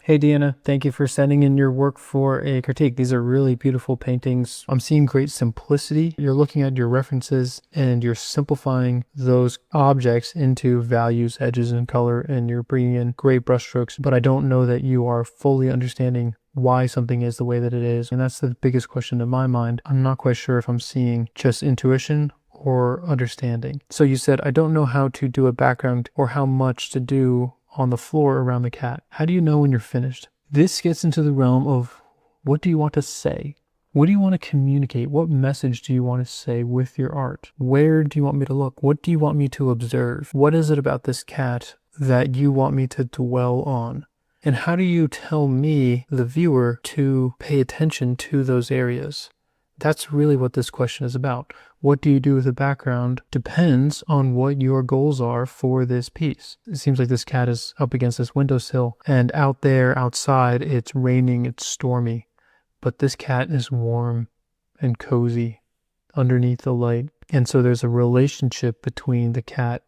Hey Deanna, thank you for sending in your work for a critique. These are really beautiful paintings. I'm seeing great simplicity. You're looking at your references and you're simplifying those objects into values, edges, and color, and you're bringing in great brushstrokes, but I don't know that you are fully understanding why something is the way that it is. And that's the biggest question in my mind. I'm not quite sure if I'm seeing just intuition or understanding. So you said, I don't know how to do a background or how much to do on the floor around the cat. How do you know when you're finished? This gets into the realm of what do you want to say? What do you want to communicate? What message do you want to say with your art? Where do you want me to look? What do you want me to observe? What is it about this cat that you want me to dwell on? And how do you tell me, the viewer, to pay attention to those areas? That's really what this question is about. What do you do with the background depends on what your goals are for this piece. It seems like this cat is up against this windowsill, and out there, outside, it's raining, it's stormy. But this cat is warm and cozy underneath the light. And so there's a relationship between the cat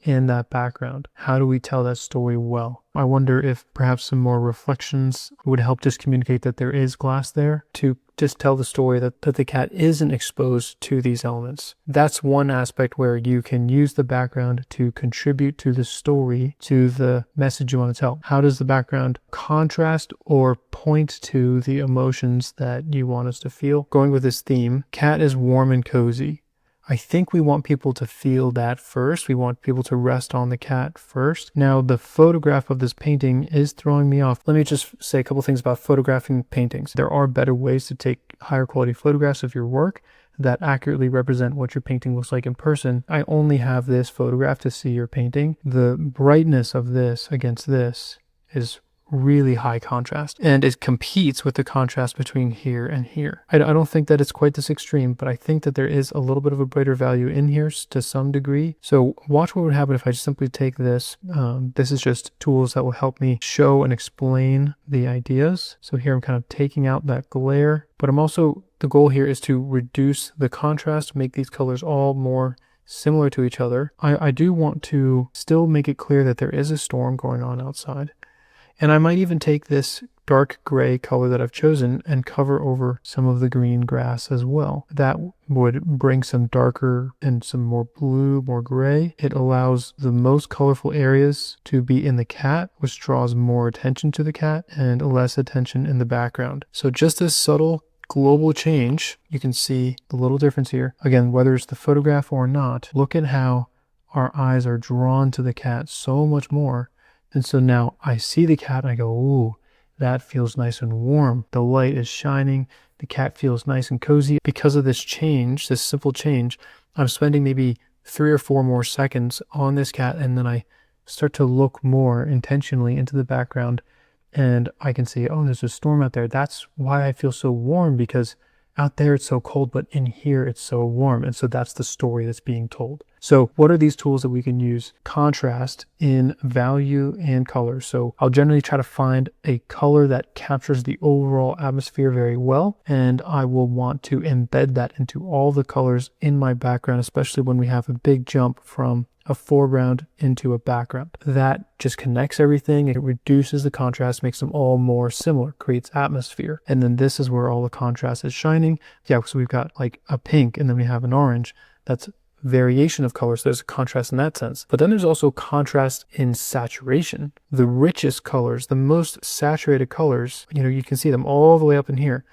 and that background. How do we tell that story well? I wonder if perhaps some more reflections would help just communicate that there is glass there, to just tell the story that the cat isn't exposed to these elements. That's one aspect where you can use the background to contribute to the story, to the message you want to tell. How does the background contrast or point to the emotions that you want us to feel? Going with this theme, cat is warm and cozy. I think we want people to feel that first. We want people to rest on the cat first. Now, the photograph of this painting is throwing me off. Let me just say a couple things about photographing paintings. There are better ways to take higher quality photographs of your work that accurately represent what your painting looks like in person. I only have this photograph to see your painting. The brightness of this against this is really high contrast, and it competes with the contrast between here and here. I don't think that it's quite this extreme, but I think that there is a little bit of a brighter value in here to some degree. So watch what would happen if I just simply take this. This is just tools that will help me show and explain the ideas. So here I'm kind of taking out that glare, but I'm also, the goal here is to reduce the contrast, make these colors all more similar to each other. I do want to still make it clear that there is a storm going on outside. And I might even take this dark gray color that I've chosen and cover over some of the green grass as well. That would bring some darker and some more blue, more gray. It allows the most colorful areas to be in the cat, which draws more attention to the cat and less attention in the background. So just this subtle global change, you can see the little difference here. Again, whether it's the photograph or not, look at how our eyes are drawn to the cat so much more. And so now I see the cat and I go, ooh, that feels nice and warm. The light is shining. The cat feels nice and cozy. Because of this change, this simple change, I'm spending maybe 3 or 4 more seconds on this cat, and then I start to look more intentionally into the background, and I can see, oh, there's a storm out there. That's why I feel so warm, because out there it's so cold, but in here it's so warm. And so that's the story that's being told. So what are these tools that we can use? Contrast in value and color. So I'll generally try to find a color that captures the overall atmosphere very well, and I will want to embed that into all the colors in my background, especially when we have a big jump from a foreground into a background. That just connects everything. It reduces the contrast, makes them all more similar, creates atmosphere. And then this is where all the contrast is shining. Yeah, so we've got like a pink and then we have an orange. That's variation of colors. So there's a contrast in that sense. But then there's also contrast in saturation. The richest colors, the most saturated colors, you can see them all the way up in here.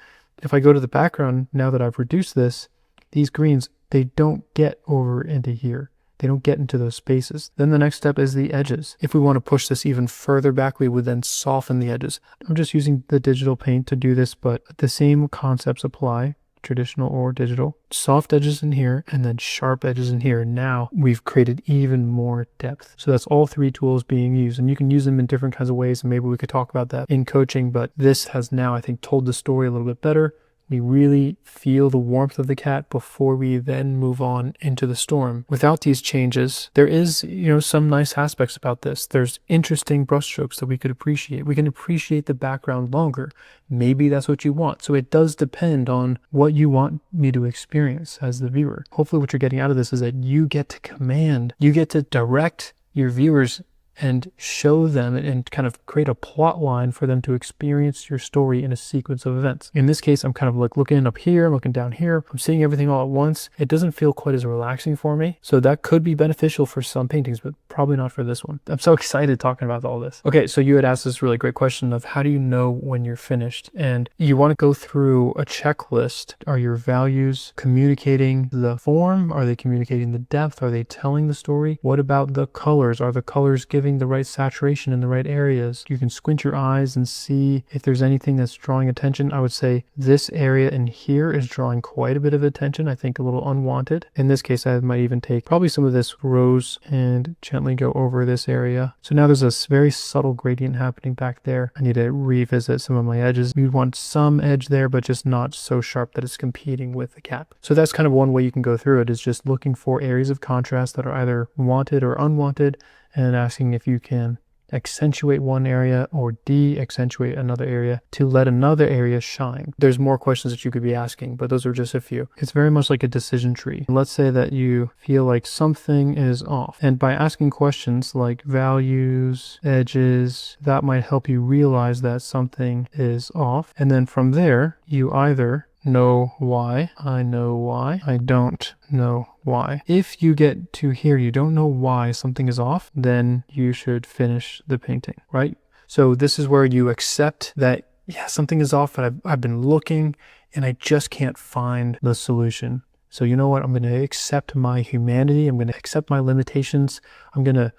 If I go to the background, now that I've reduced this, these greens, they don't get over into here. They don't get into those spaces. Then the next step is the edges. If we want to push this even further back, we would then soften the edges. I'm just using the digital paint to do this, but the same concepts apply, traditional or digital. Soft edges in here and then sharp edges in here. Now we've created even more depth. So that's all 3 tools being used, and you can use them in different kinds of ways, and maybe we could talk about that in coaching, but this has now, I think, told the story a little bit better. We really feel the warmth of the cat before we then move on into the storm. Without these changes, there is, some nice aspects about this. There's interesting brushstrokes that we could appreciate. We can appreciate the background longer. Maybe that's what you want. So it does depend on what you want me to experience as the viewer. Hopefully what you're getting out of this is that you get to command, you get to direct your viewers and show them and kind of create a plot line for them to experience your story in a sequence of events. In this case, I'm kind of like looking up here, I'm looking down here, I'm seeing everything all at once. It doesn't feel quite as relaxing for me. So that could be beneficial for some paintings, but probably not for this one. I'm so excited talking about all this. Okay, so you had asked this really great question of how do you know when you're finished? And you want to go through a checklist. Are your values communicating the form? Are they communicating the depth? Are they telling the story? What about the colors? Are the colors giving the right saturation in the right areas? You can squint your eyes and see if there's anything that's drawing attention. I would say this area in here is drawing quite a bit of attention. I think a little unwanted. In this case, I might even take probably some of this rose and gently go over this area. So now there's a very subtle gradient happening back there. I need to revisit some of my edges. We want some edge there, but just not so sharp that it's competing with the cap. So that's kind of one way you can go through it, is just looking for areas of contrast that are either wanted or unwanted, and asking if you can accentuate one area or de-accentuate another area to let another area shine. There's more questions that you could be asking, but those are just a few. It's very much like a decision tree. Let's say that you feel like something is off, and by asking questions like values, edges, that might help you realize that something is off. And then from there, you either know why, I know why, I don't know why. If you get to here, you don't know why something is off, then you should finish the painting, right? So this is where you accept that, yeah, something is off, but I've been looking and I just can't find the solution. So you know what? I'm going to accept my humanity. I'm going to accept my limitations. I'm going to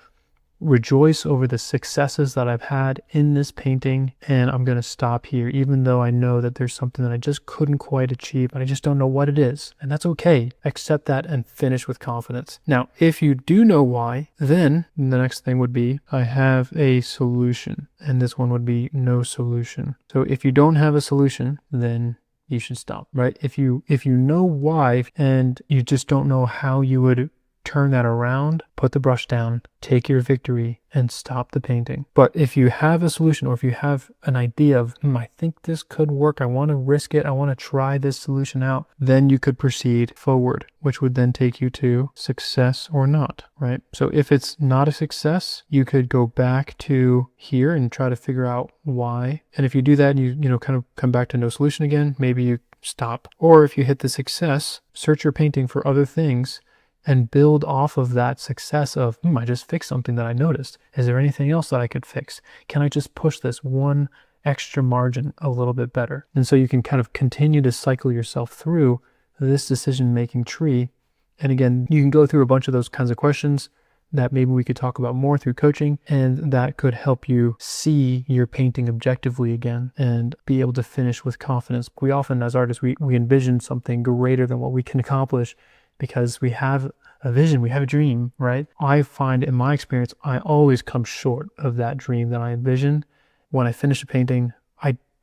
rejoice over the successes that I've had in this painting, and I'm going to stop here, even though I know that there's something that I just couldn't quite achieve, but I just don't know what it is. And that's okay. Accept that and finish with confidence. Now, if you do know why, then the next thing would be, I have a solution. And this one would be no solution. So if you don't have a solution, then you should stop, right? If you know why and you just don't know how you would turn that around, put the brush down, take your victory, and stop the painting. But if you have a solution, or if you have an idea of, I think this could work, I want to risk it, I want to try this solution out, then you could proceed forward, which would then take you to success or not, right? So if it's not a success, you could go back to here and try to figure out why. And if you do that, and you kind of come back to no solution again, maybe you stop. Or if you hit the success, search your painting for other things and build off of that success of, I just fixed something that I noticed. Is there anything else that I could fix? Can I just push this one extra margin a little bit better? And so you can kind of continue to cycle yourself through this decision-making tree. And again, you can go through a bunch of those kinds of questions that maybe we could talk about more through coaching, and that could help you see your painting objectively again and be able to finish with confidence. We often, as artists, we envision something greater than what we can accomplish, because we have a vision, we have a dream, right? I find in my experience, I always come short of that dream that I envision. When I finish a painting,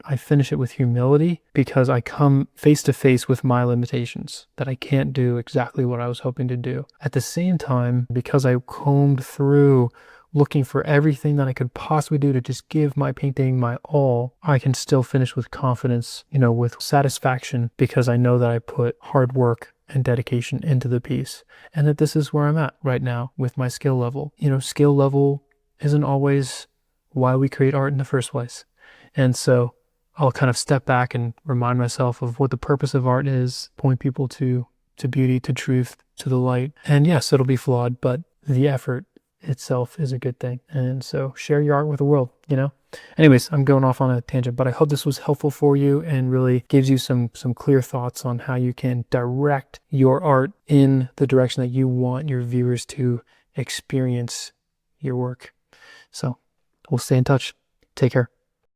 I finish it with humility, because I come face to face with my limitations, that I can't do exactly what I was hoping to do. At the same time, because I combed through looking for everything that I could possibly do to just give my painting my all, I can still finish with confidence, with satisfaction, because I know that I put hard work and dedication into the piece, and that this is where I'm at right now with my skill level. Skill level isn't always why we create art in the first place. And so I'll kind of step back and remind myself of what the purpose of art is, point people to beauty, to truth, to the light. And yes, it'll be flawed, but the effort itself is a good thing. And so share your art with the world, Anyways, I'm going off on a tangent, but I hope this was helpful for you and really gives you some clear thoughts on how you can direct your art in the direction that you want your viewers to experience your work. So we'll stay in touch. Take care.